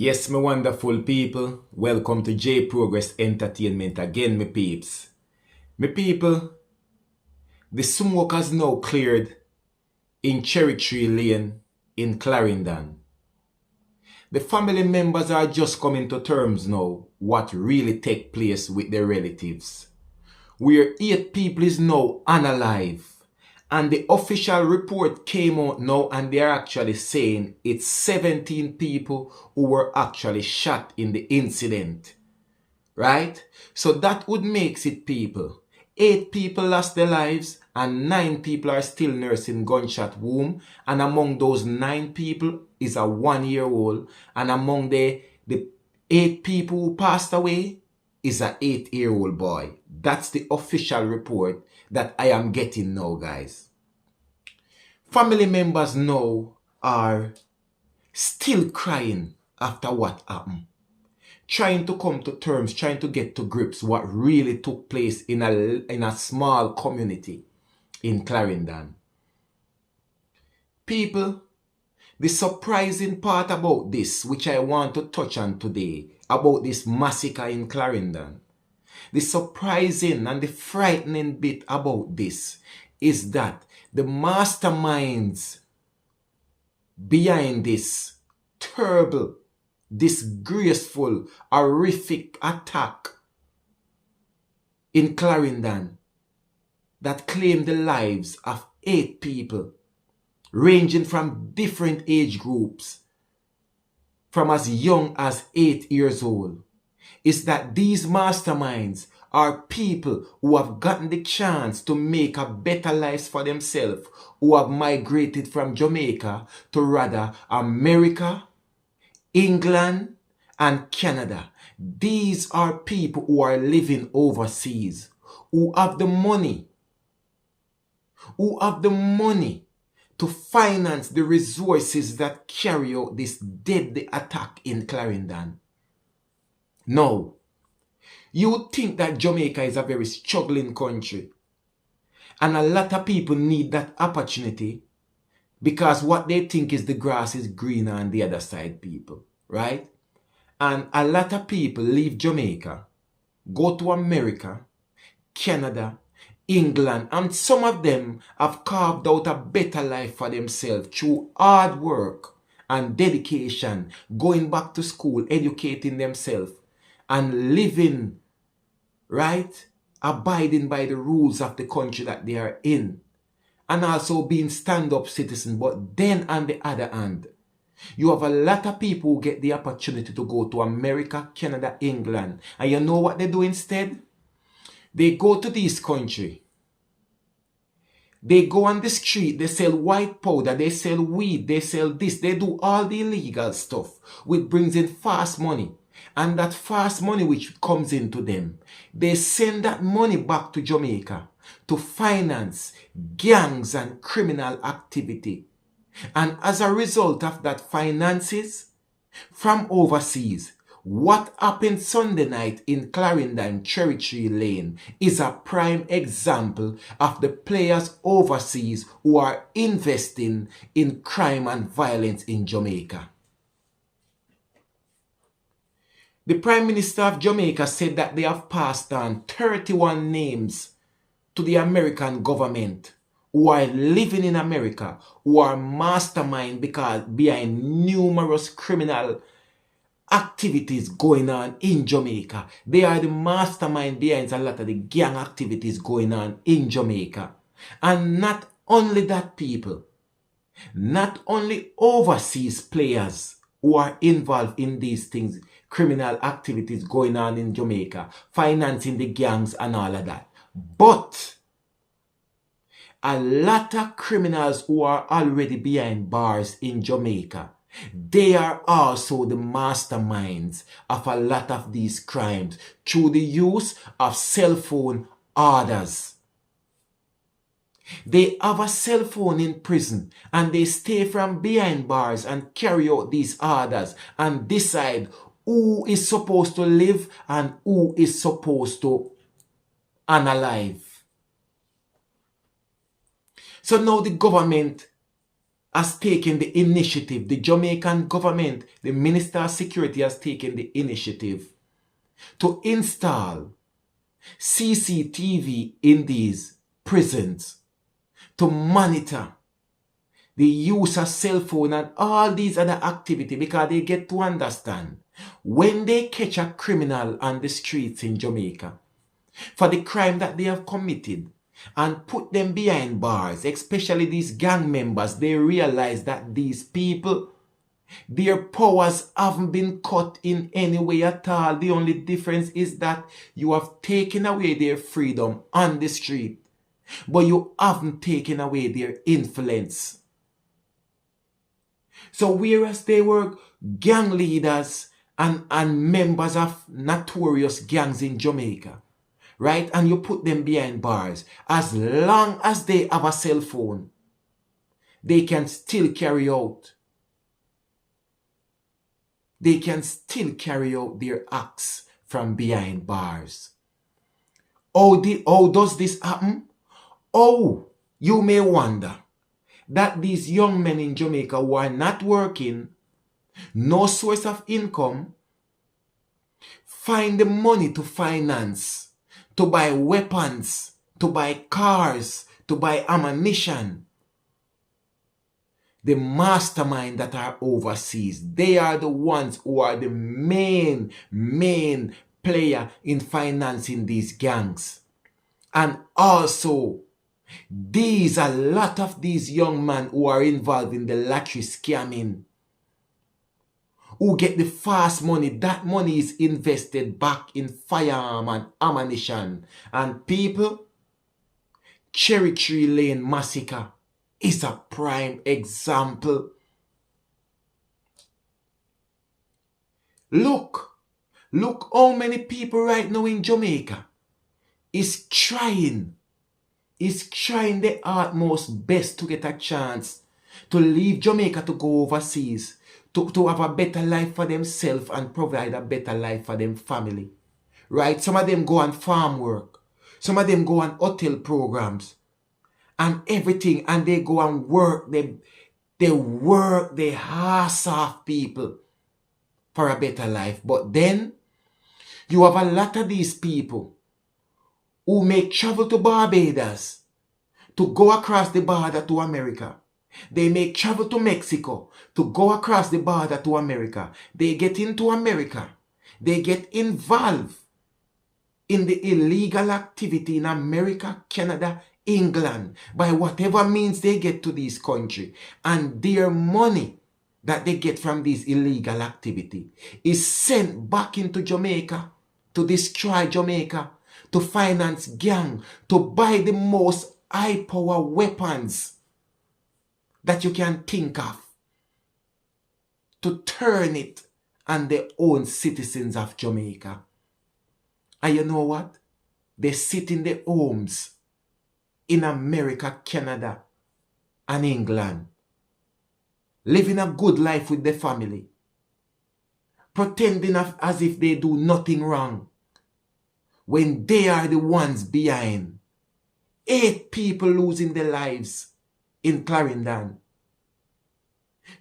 Yes, my wonderful people, welcome to J Progress Entertainment again, my peeps. My people, the smoke has now cleared in Cherry Tree Lane in Clarendon. The family members are just coming to terms now what really take place with their relatives. Where 8 people is now unalive. And the official report came out now and they are actually saying it's 17 people who were actually shot in the incident. Right? So that would make it people. 8 people lost their lives and 9 people are still nursing gunshot wound. And among those 9 people is a 1-year-old. And among the 8 people who passed away is an 8-year-old boy. That's the official report that I am getting now, guys. Family members now are still crying after what happened. Trying to come to terms, trying to get to grips what really took place in a small community in Clarendon. People, the surprising part about this, which I want to touch on today, about this massacre in Clarendon, the surprising and the frightening bit about this is that the masterminds behind this terrible, disgraceful, horrific attack in Clarendon that claimed the lives of 8 people, ranging from different age groups, from as young as 8 years old, is that these masterminds are people who have gotten the chance to make a better life for themselves, who have migrated from Jamaica to rather America, England, and Canada. These are people who are living overseas, who have the money to finance the resources that carry out this deadly attack in Clarendon. Now, you would think that Jamaica is a very struggling country. And a lot of people need that opportunity because what they think is the grass is greener on the other side, people. Right? And a lot of people leave Jamaica, go to America, Canada, England, and some of them have carved out a better life for themselves through hard work and dedication, going back to school, educating themselves, and living, right, abiding by the rules of the country that they are in, and also being stand-up citizens. But then on the other hand, you have a lot of people who get the opportunity to go to America, Canada, England, and you know what they do instead? They go to this country. They go on the street, they sell white powder, they sell weed, they sell this, they do all the illegal stuff, which brings in fast money. And that fast money which comes into them, they send that money back to Jamaica to finance gangs and criminal activity. And as a result of that finances from overseas, what happened Sunday night in Clarendon, Cherry Tree Lane is a prime example of the players overseas who are investing in crime and violence in Jamaica. The Prime Minister of Jamaica said that they have passed on 31 names to the American government who are living in America, who are mastermind behind numerous criminal activities going on in Jamaica. They are the mastermind behind a lot of the gang activities going on in Jamaica. And not only that, people, not only overseas players who are involved in these things, criminal activities going on in Jamaica, financing the gangs and all of that, but a lot of criminals who are already behind bars in Jamaica, they are also the masterminds of a lot of these crimes through the use of cell phone orders. They have a cell phone in prison and they stay from behind bars and carry out these orders and decide who is supposed to live and who is supposed to unalive. So now the government has taken the initiative. The Jamaican government, the Minister of Security has taken the initiative to install CCTV in these prisons to monitor the use of cell phone and all these other activity, because they get to understand when they catch a criminal on the streets in Jamaica for the crime that they have committed and put them behind bars, especially these gang members, they realize that these people, their powers haven't been cut in any way at all. The only difference is that you have taken away their freedom on the street, but you haven't taken away their influence. So whereas they were gang leaders and members of notorious gangs in Jamaica, right? And you put them behind bars, as long as they have a cell phone, they can still carry out. They can still carry out their acts from behind bars. How does this happen? Oh, you may wonder that these young men in Jamaica who are not working, no source of income, find the money to finance, to buy weapons, to buy cars, to buy ammunition. The mastermind that are overseas, they are the ones who are the main player in financing these gangs. And also, a lot of these young men who are involved in the lottery scamming, who get the fast money, that money is invested back in firearm and ammunition. And people, Cherry Tree Lane massacre is a prime example. Look how many people right now in Jamaica is trying their utmost best to get a chance to leave Jamaica, to go overseas, to have a better life for themselves and provide a better life for them family. Right? Some of them go on farm work. Some of them go on hotel programs and everything, and they go and work. They work their ass off, people, for a better life. But then you have a lot of these people who make travel to Barbados to go across the border to America. They make travel to Mexico to go across the border to America. They get into America. They get involved in the illegal activity in America, Canada, England, by whatever means they get to this country. And their money that they get from this illegal activity is sent back into Jamaica to destroy Jamaica, to finance gang, to buy the most high-power weapons that you can think of, to turn it on their own citizens of Jamaica. And you know what? They sit in their homes in America, Canada, and England, living a good life with their family, pretending as if they do nothing wrong, when they are the ones behind 8 people losing their lives in Clarendon.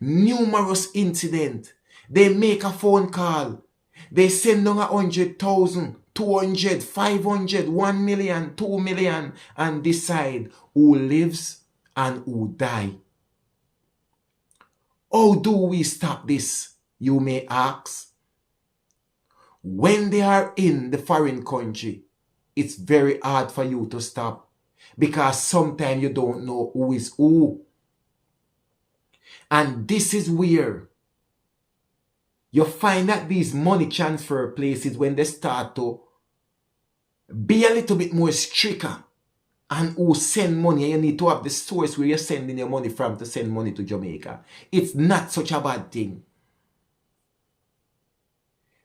Numerous incidents. They make a phone call. They send down 100,000, 200, 500, 1 million, 2 million, and decide who lives and who die. How do we stop this, you may ask? When they are in the foreign country, it's very hard for you to stop, because sometimes you don't know who is who. And this is where you find that these money transfer places, when they start to be a little bit more stricter and who send money, you need to have the source where you're sending your money from to send money to Jamaica. It's not such a bad thing,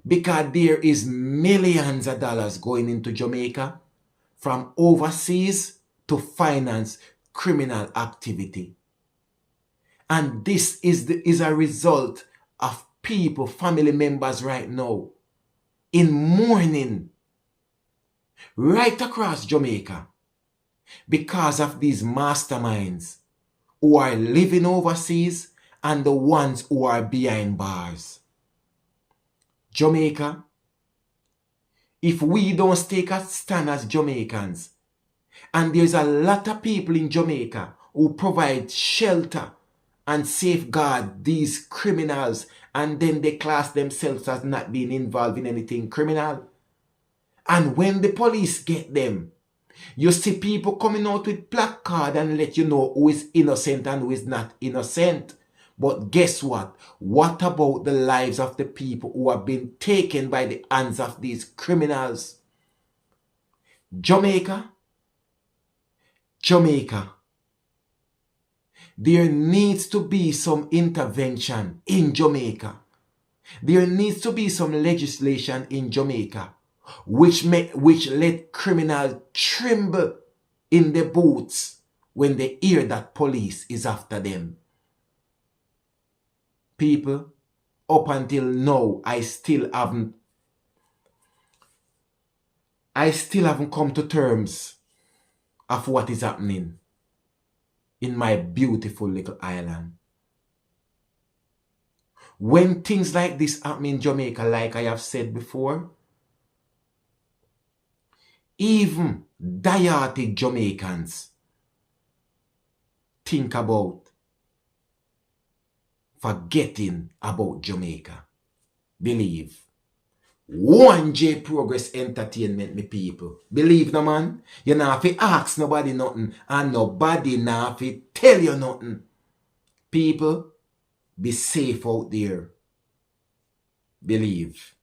because there is millions of dollars going into Jamaica from overseas to finance criminal activity. And this is a result of people, family members right now, in mourning right across Jamaica because of these masterminds who are living overseas and the ones who are behind bars. Jamaica, if we don't take a stand as Jamaicans, and there's a lot of people in Jamaica who provide shelter and safeguard these criminals, and then they class themselves as not being involved in anything criminal. And when the police get them, you see people coming out with placard and let you know who is innocent and who is not innocent. But guess what? What about the lives of the people who have been taken by the hands of these criminals? Jamaica, there needs to be some intervention in Jamaica. There needs to be some legislation in Jamaica which let criminals tremble in their boots when they hear that police is after them. People, up until now, I still haven't come to terms of what is happening in my beautiful little island. When things like this happen in Jamaica, like I have said before, even diehard Jamaicans think about forgetting about Jamaica. Believe. 1J Progress Entertainment, me people. Believe no man. You not have to ask nobody nothing, and nobody not have to tell you nothing. People, be safe out there. Believe.